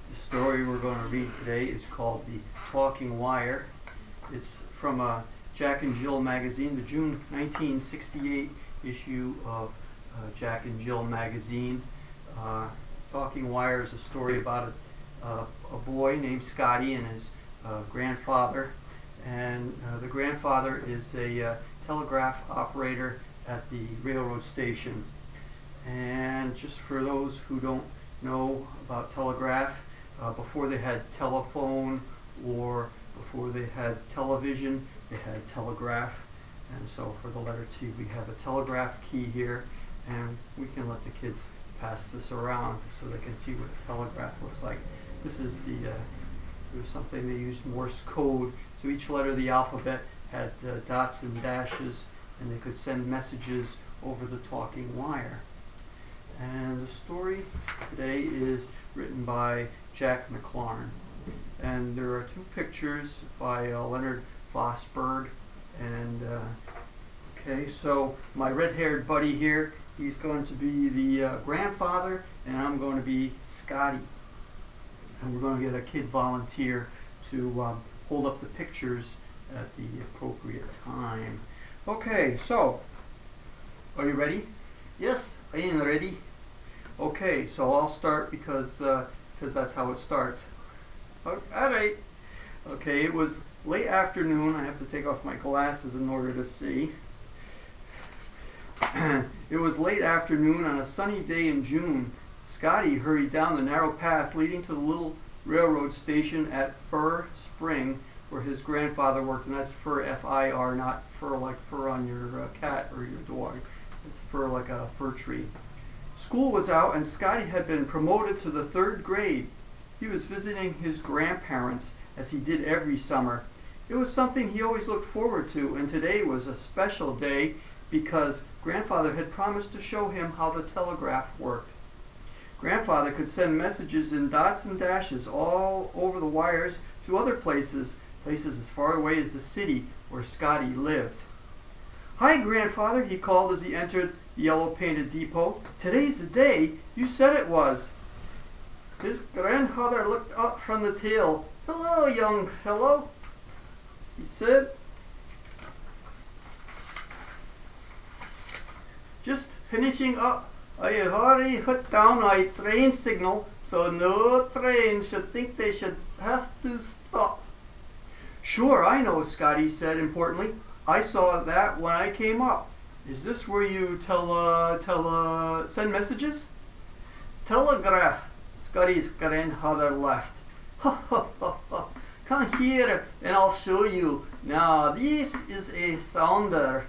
The story we're going to read today is called The Talking Wire. It's from Jack and Jill magazine, the June 1968 issue of Jack and Jill magazine. Talking Wire is a story about a boy named Scotty and his grandfather. And the grandfather is a telegraph operator at the railroad station. And just for those who don't know about telegraph, before they had telephone or before they had television, they had telegraph. And so for the letter T, we have a telegraph key here, and we can let the kids pass this around so they can see what a telegraph looks like. This is it was something they used Morse code, so each letter of the alphabet had dots and dashes, and they could send messages over the talking wire. And the story today is written by Jack McLaren. And there are two pictures by Leonard Vosberg. And okay, so my red-haired buddy here, he's going to be the grandfather, and I'm going to be Scotty. And we're going to get a kid volunteer to hold up the pictures at the appropriate time. Okay, so are you ready? Yes, I am ready. Okay, so I'll start because that's how it starts. All right. Okay, it was late afternoon. I have to take off my glasses in order to see. It was late afternoon on a sunny day in June. Scotty hurried down the narrow path leading to the little railroad station at Fir Spring, where his grandfather worked, and that's Fir, F-I-R, not fur like fur on your cat or your dog. It's fir like a fir tree. School was out, and Scotty had been promoted to the 3rd grade. He was visiting his grandparents, as he did every summer. It was something he always looked forward to, and today was a special day because Grandfather had promised to show him how the telegraph worked. Grandfather could send messages in dots and dashes all over the wires to other places as far away as the city where Scotty lived. "Hi, Grandfather," he called as he entered the yellow-painted depot. "Today's the day. You said it was." His grandfather looked up from the tail. "Hello, young fellow," he said. "Just finishing up. I already put down my train signal so no train should think they should have to stop." "Sure, I know," Scotty said importantly. "I saw that when I came up. Is this where you send messages?" "Telegraph," Scotty's grandfather laughed. "Ha ha ha ha. Come here and I'll show you. Now this is a sounder."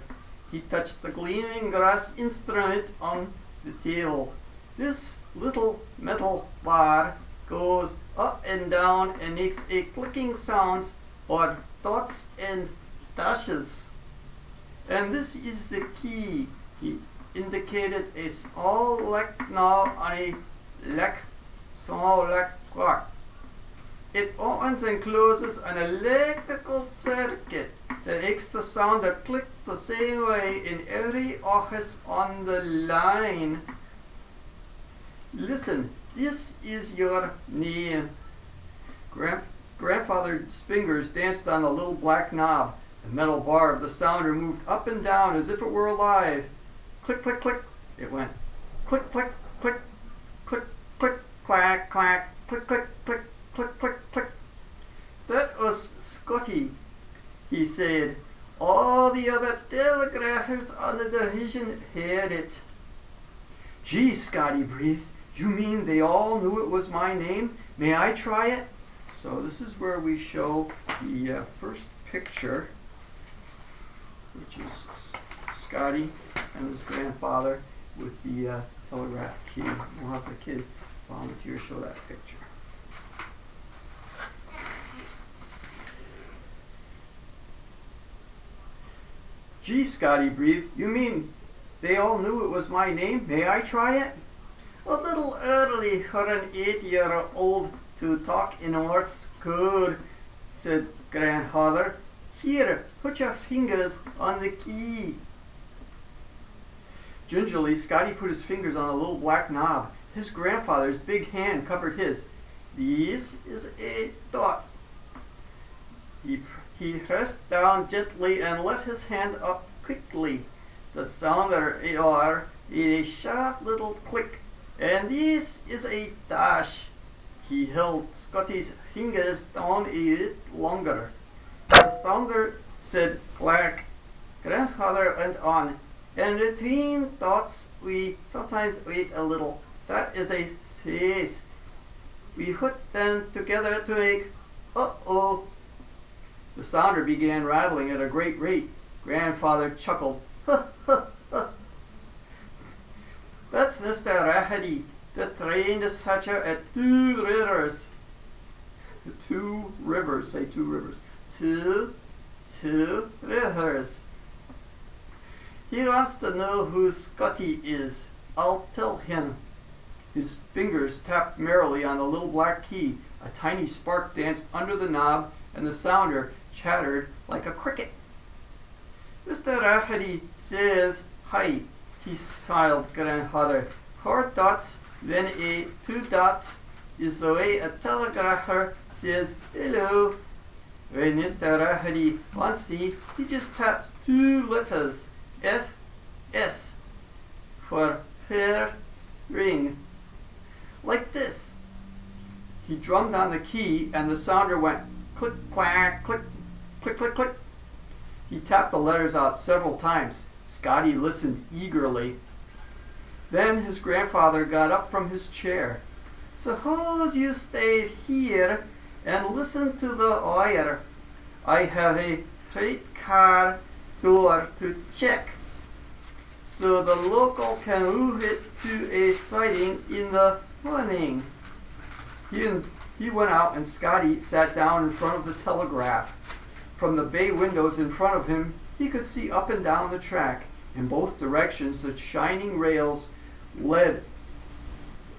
He touched the gleaming brass instrument on the tail. "This little metal bar goes up and down and makes a clicking sounds or dots and dashes. And this is the key." He indicated a small lock knob on a small lock clock. "It opens and closes an electrical circuit that makes the sounder click the same way in every office on the line. Listen, this is your name." Grandfather's fingers danced on the little black knob. The metal bar of the sounder moved up and down as if it were alive. Click, click, click, it went. Click, click, click, click, click, clack, clack, click, click, click, click, click, click. "That was Scotty," he said. "All the other telegraphers on the division heard it." "Gee," Scotty breathed. "You mean they all knew it was my name? May I try it?" So this is where we show the first picture, which is Scotty and his grandfather with the telegraph key. We'll have the kid volunteer show that picture. "Gee," Scotty breathed. "You mean they all knew it was my name? May I try it?" "A little early for an 8-year-old to talk in Morse code," said Grandfather. "Here, put your fingers on the key." Gingerly, Scotty put his fingers on a little black knob. His grandfather's big hand covered his. This is a dot. He pressed down gently and let his hand up quickly. The sounder AR made a sharp little click, and this is a dash. He held Scotty's fingers down a bit longer. The sounder said clack. Grandfather went on, and between dots we sometimes wait a little. That is a space. We put them together to make uh-oh. The sounder began rattling at a great rate. Grandfather chuckled. Ha ha ha. That's Mr. Rafferty, the train dispatcher at 2 Rivers. 2 Rivers, say 2 Rivers. 2 Rivers. He wants to know who Scotty is. I'll tell him. His fingers tapped merrily on the little black key. A tiny spark danced under the knob, and the sounder chattered like a cricket. Mr. Rafferty says hi. He smiled, Grandfather. 4 dots, then a 2 dots is the way a telegrapher says hello. When Mr. Rafferty wants me, he just taps 2 letters, F, S, for fair ring. Like this. He drummed on the key, and the sounder went click, clack, click, click, click, click. He tapped the letters out several times. Scotty listened eagerly. Then his grandfather got up from his chair. Suppose you stay here and listen to the wire. I have a freight car door to check, so the local can move it to a siding in the morning. He went out, and Scotty sat down in front of the telegraph. From the bay windows in front of him, he could see up and down the track. In both directions, the shining rails led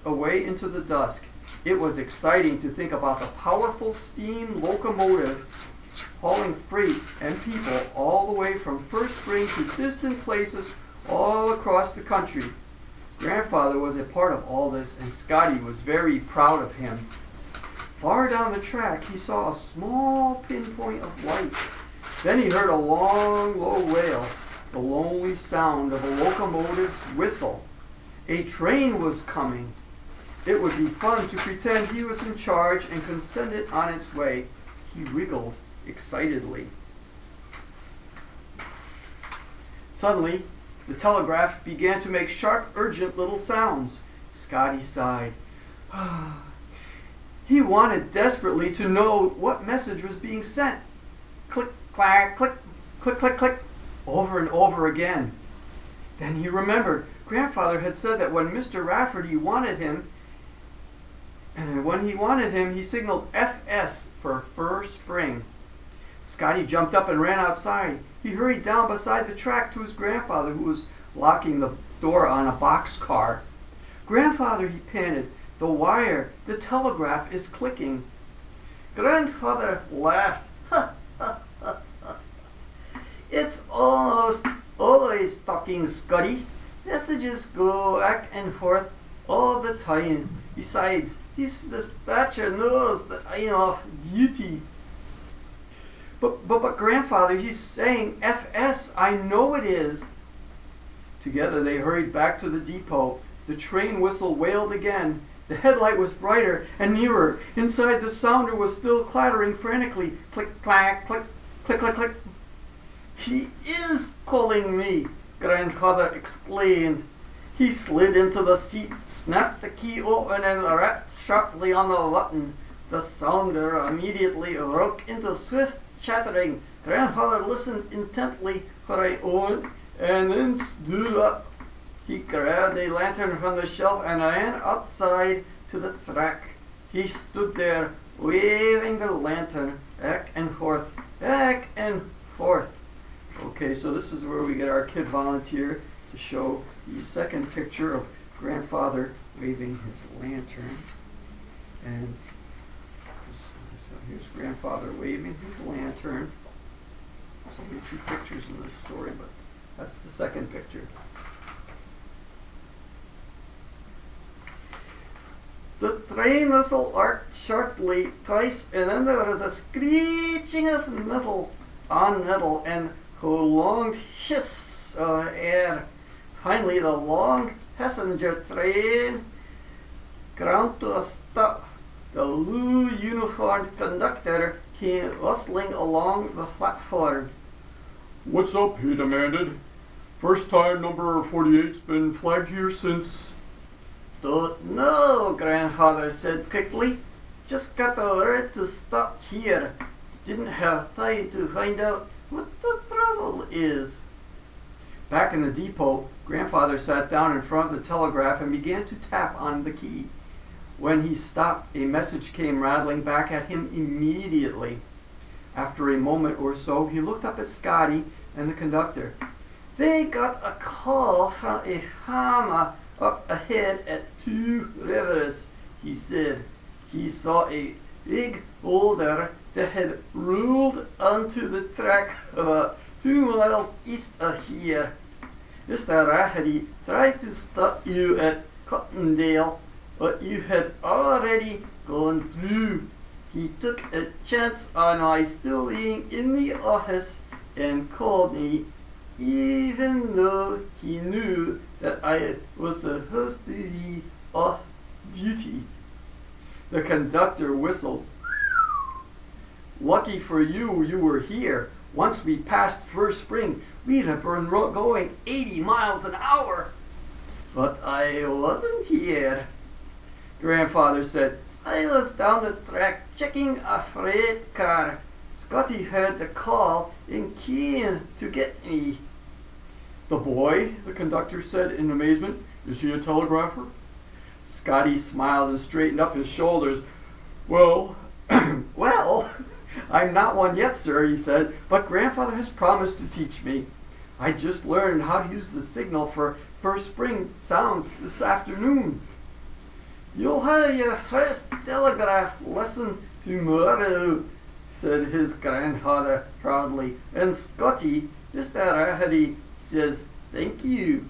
away into the dusk. It was exciting to think about the powerful steam locomotive hauling freight and people all the way from First Spring to distant places all across the country. Grandfather was a part of all this, and Scotty was very proud of him. Far down the track, he saw a small pinpoint of light. Then he heard a long, low wail, the lonely sound of a locomotive's whistle. A train was coming. It would be fun to pretend he was in charge and could send it on its way. He wriggled excitedly. Suddenly, the telegraph began to make sharp, urgent little sounds. Scotty sighed. He wanted desperately to know what message was being sent. Click, clack, click, click, click, click, over and over again. Then he remembered Grandfather had said that when Mr. Rafferty wanted him, he signaled FS for First Spring. Scotty jumped up and ran outside. He hurried down beside the track to his grandfather, who was locking the door on a boxcar. Grandfather, he panted, the wire, the telegraph is clicking. Grandfather laughed. It's almost always talking, Scotty. Messages go back and forth all the time. Besides, the dispatcher knows that I am off duty. But Grandfather, he's saying FS. I know it is. Together they hurried back to the depot. The train whistle wailed again. The headlight was brighter and nearer. Inside, the sounder was still clattering frantically. Click, clack, click, click, click, click. He is calling me, Grandfather explained. He slid into the seat, snapped the key open, and rapped sharply on the button. The sounder immediately broke into swift chattering. Grandfather listened intently for a moment and then stood up. He grabbed a lantern from the shelf and ran outside to the track. He stood there, waving the lantern back and forth, back and forth. Okay, so this is where we get our kid volunteer to show the second picture of Grandfather waving his lantern. And so here's Grandfather waving his lantern. There's only 2 pictures in this story, but that's the second picture. The train whistle arced shortly twice, and then there was a screeching of metal on metal and prolonged hiss of air. Finally, the long passenger train ground to a stop. The blue uniformed conductor came rustling along the platform. "What's up?" he demanded. "First time number 48's been flagged here since..." Don't know, Grandfather said quickly. Just got the word to stop here. Didn't have time to find out what the trouble is. Back in the depot, Grandfather sat down in front of the telegraph and began to tap on the key. When he stopped, a message came rattling back at him immediately. After a moment or so, he looked up at Scotty and the conductor. They got a call from a farmer up ahead at 2 Rivers, he said. He saw a big boulder that had rolled onto the track about 2 miles east of here. Mr. Rafferty tried to stop you at Cottondale, but you had already gone through. He took a chance on my still being in the office and called me, even though he knew that I was supposed to be off duty. The conductor whistled. Lucky for you, you were here. Once we passed First Spring, we'd have been going 80 miles an hour. But I wasn't here. Grandfather said, I was down the track checking a freight car. Scotty heard the call and came to get me. The boy, the conductor said in amazement, is he a telegrapher? Scotty smiled and straightened up his shoulders. Well, I'm not one yet, sir, he said, but Grandfather has promised to teach me. I just learned how to use the signal for First Spring sounds this afternoon. You'll have your first telegraph lesson tomorrow, said his grandfather proudly. And Scotty, Mr. Rafferty, says thank you.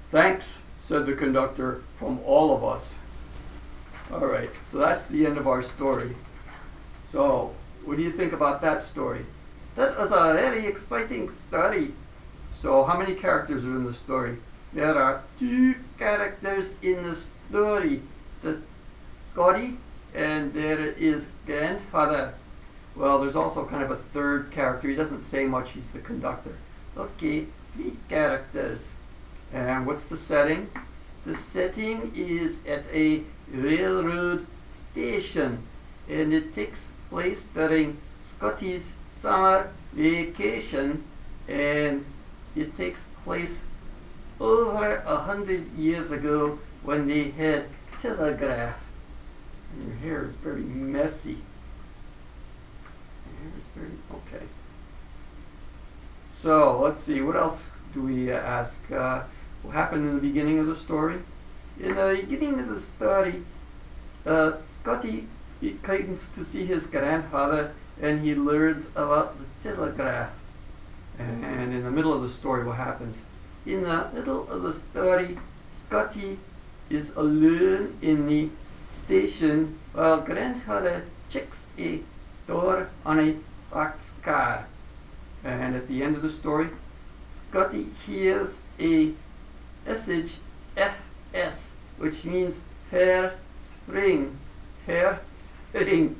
Thanks, said the conductor, from all of us. All right, so that's the end of our story. So, what do you think about that story? That was a very exciting story. So, how many characters are in the story? There are 2 characters in the story. The Scotty, and there is Grandfather. Well, there's also kind of a third character. He doesn't say much. He's the conductor. Okay, 3 characters. And what's the setting? The setting is at a railroad station, and it takes place during Scotty's summer vacation, and it takes place over 100 years ago when they had telegraph. And your hair is very messy. Your hair is very, okay. So, let's see, what else do we ask? What happened in the beginning of the story? In the beginning of the story, Scotty comes to see his grandfather, and he learns about the telegraph. And in the middle of the story, what happens? In the middle of the story, Scotty is alone in the station while Grandfather checks a door on a boxcar. And at the end of the story, Scotty hears a message FS, which means fair spring. Fair spring.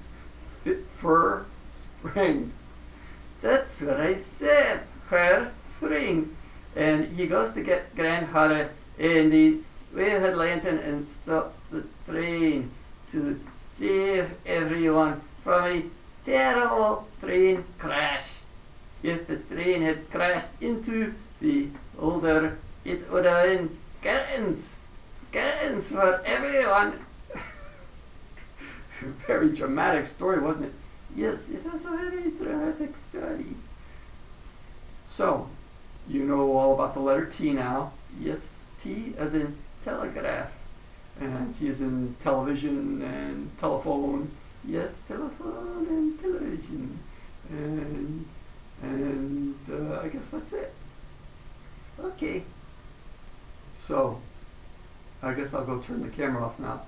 Fur spring. That's what I said. Fair spring. And he goes to get Grandfather, and they wave a lantern and stop the train to save everyone from a terrible train crash. If the train had crashed into the boulder, it would have been curtains for everyone. Very dramatic story, wasn't it? Yes, it was a very dramatic story. So, you know all about the letter T now. Yes, T as in telegraph. And T as in television and telephone. Yes, telephone and television. And I guess that's it. Okay. So, I guess I'll go turn the camera off now.